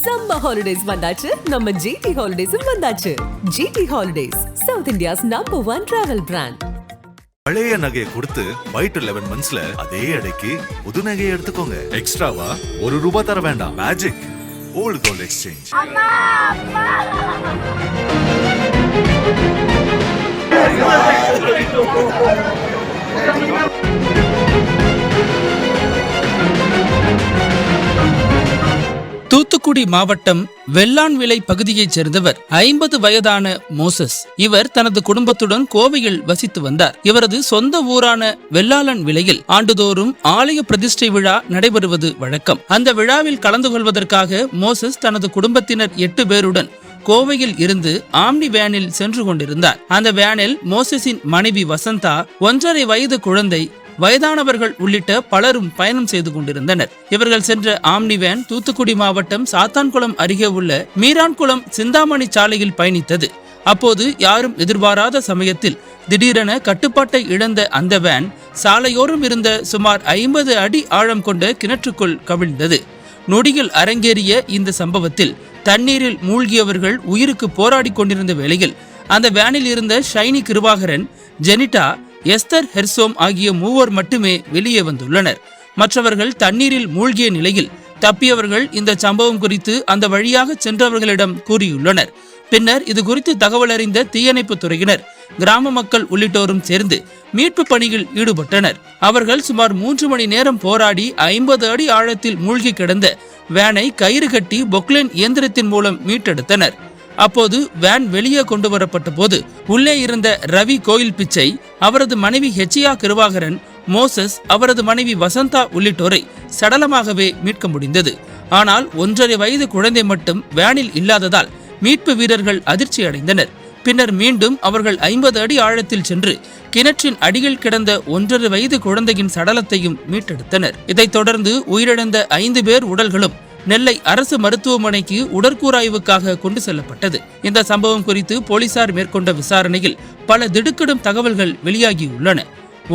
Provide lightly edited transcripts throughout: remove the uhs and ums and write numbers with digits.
Summer holidays வந்தாச்சு, நம்ம GT ஹாலிடேஸும் வந்தாச்சு. GT Holidays, South India's #1 travel brand. பழைய நகையை கொடுத்து வைட் 11 மந்த்ஸ்ல அதே அடைக்கு புது நகையை எடுத்துக்கோங்க. எக்ஸ்ட்ராவா ₹1 தர வேண்டாம். Magic old gold exchange. Thoothukudi மாவட்டம் வெள்ளான்விளை பகுதியைச் சேர்ந்தவர் 50 வயதான மோசஸ். இவர் தனது குடும்பத்துடன் கோவையில் வசித்து வந்தார். இவரது சொந்த ஊரான வெள்ளாளன் விலையில் ஆண்டுதோறும் ஆலய பிரதிஷ்டை விழா நடைபெறுவது வழக்கம். அந்த விழாவில் கலந்து கொள்வதற்காக மோசஸ் தனது குடும்பத்தினர் 8 பேருடன் கோவையில் இருந்து ஆம்னி வேனில் சென்று கொண்டிருந்தார். அந்த வேனில் மோசஸின் மனைவி வசந்தா, 1.5 வயது குழந்தை, வயதானவர்கள் உள்ளிட்ட பலரும் பயணம் செய்து கொண்டிருந்தனர். இவர்கள் சென்ற ஆம்னி வேன் தூத்துக்குடி மாவட்டம் சாத்தான்குளம் அருகே உள்ள மீரான்குளம் சிந்தாமணி சாலையில் பயணித்தது. அப்போது யாரும் எதிர்பாராத சமயத்தில் திடீரென கட்டுப்பாட்டை இழந்த அந்த வேன் சாலையோரம் இருந்த சுமார் 50 அடி ஆழம் கொண்ட கிணற்றுக்குள் கவிழ்ந்தது. நொடியில் அரங்கேறிய இந்த சம்பவத்தில் தண்ணீரில் மூழ்கியவர்கள் உயிருக்கு போராடி கொண்டிருந்த வேளையில் அந்த வேனில் இருந்த ஷைனி கிருபாகரன், ஜெனிட்டா, எஸ்தர் ஹெர்சோம் ஆகிய 3 மட்டுமே வெளியே வந்துள்ளனர். மற்றவர்கள் தண்ணீரில் மூழ்கிய நிலையில் தப்பியவர்கள் இந்த சம்பவம் குறித்து அந்த வழியாக சென்றவர்களிடம் கூறியுள்ளனர். பின்னர் இது குறித்து தகவல் அறிந்த தீயணைப்பு துறையினர், கிராம மக்கள் உள்ளிட்டோரும் சேர்ந்து மீட்பு பணியில் ஈடுபட்டனர். அவர்கள் சுமார் 3 மணி நேரம் போராடி 50 அடி ஆழத்தில் மூழ்கி கிடந்த வேனை கயிறு கட்டி பொக்லைன் இயந்திரத்தின் மூலம் மீட்டெடுத்தனர். அப்போது வேன் வெளியே கொண்டு வரப்பட்ட போது உள்ளே இருந்த ரவி கோயில் பிச்சை, அவரது மனைவி ஹெச்சியா கிருபாகரன், மோசஸ், அவரது மனைவி வசந்தா உள்ளிட்டோரை சடலமாகவே மீட்க முடிந்தது. ஆனால் 1.5 வயது குழந்தை மட்டும் வேனில் இல்லாததால் மீட்பு வீரர்கள் அதிர்ச்சி அடைந்தனர். பின்னர் மீண்டும் அவர்கள் 50 அடி ஆழத்தில் சென்று கிணற்றின் அடியில் கிடந்த 1.5 வயது குழந்தையின் சடலத்தையும் மீட்டெடுத்தனர். இதைத் தொடர்ந்து உயிரிழந்த 5 பேர் உடல்களும் நெல்லை அரசு மருத்துவமனைக்கு உடற்கூறாய்வுக்காக கொண்டு செல்லப்பட்டது. இந்த சம்பவம் குறித்து போலீசார் மேற்கொண்ட விசாரணையில் பல திடுக்கிடும் தகவல்கள் வெளியாகியுள்ளன.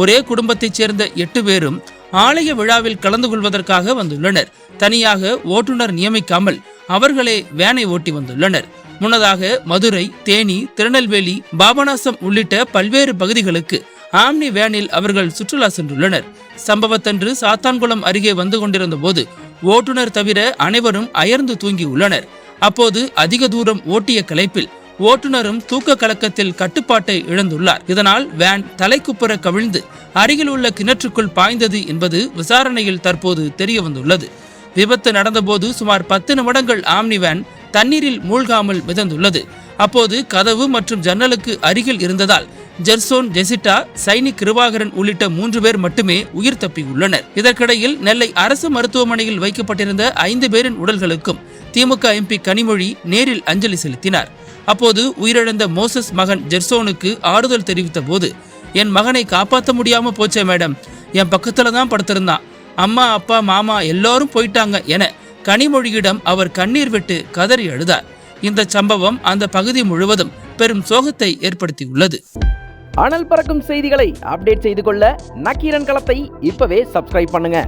ஒரே குடும்பத்தைச் சேர்ந்த 8 பேரும் ஆலய விழாவில் கலந்து கொள்வதற்காக வந்துள்ளனர். தனியாக ஓட்டுநர் நியமிக்காமல் அவர்களே வேனை ஓட்டி வந்துள்ளனர். முன்னதாக மதுரை, தேனி, திருநெல்வேலி, பாபநாசம் உள்ளிட்ட பல்வேறு பகுதிகளுக்கு ஆம்னி வேனில் அவர்கள் சுற்றுலா சென்றுள்ளனர். சம்பவத்தன்று சாத்தான்குளம் அருகே வந்து கொண்டிருந்த போது ஓட்டுநர் தவிர அனைவரும் அயர்ந்து தூங்கியுள்ளனர். அப்போது அதிக தூரம் ஓட்டிய களைப்பில் ஓட்டுநரும் தூக்க கலக்கத்தில் கட்டுப்பாட்டை இழந்துள்ளார். இதனால் வேன் தலைக்குப்புற கவிழ்ந்து அருகில் உள்ள கிணற்றுக்குள் பாய்ந்தது என்பது விசாரணையில் தற்போது தெரிய வந்துள்ளது. விபத்து நடந்தபோது சுமார் 10 நிமிடங்கள் ஆம்னி வேன் தண்ணீரில் மூழ்காமல் மிதந்துள்ளது. அப்போது கதவு மற்றும் ஜன்னலுக்கு அருகில் இருந்ததால் ஜெர்சோன், ஜெசிட்டா, சைனி கிருபாகரன் உள்ளிட்ட 3 பேர் மட்டுமே உயிர் தப்பியுள்ளனர். இதற்கிடையில் நெல்லை அரசு மருத்துவமனையில் வைக்கப்பட்டிருந்த 5 பேரின் உடல்களுக்கும் திமுக எம்பி கனிமொழி நேரில் அஞ்சலி செலுத்தினார். அப்போது உயிரிழந்த மோசஸ் மகன் ஜெர்சோனுக்கு ஆறுதல் தெரிவித்த போது, என் மகனை காப்பாற்ற முடியாம போச்சே மேடம், என் பக்கத்துல தான் படுத்திருந்தான், அம்மா, அப்பா, மாமா எல்லாரும் போயிட்டாங்க என கனிமொழியிடம் அவர் கண்ணீர் விட்டு கதறி அழுதார். இந்த சம்பவம் அந்த பகுதி முழுவதும் பெரும் சோகத்தை ஏற்படுத்தியுள்ளது. அனல் பறக்கும் செய்திகளை அப்டேட் செய்து கொள்ள நக்கீரன் களத்தை இப்பவே சப்ஸ்கிரைப் பண்ணுங்க.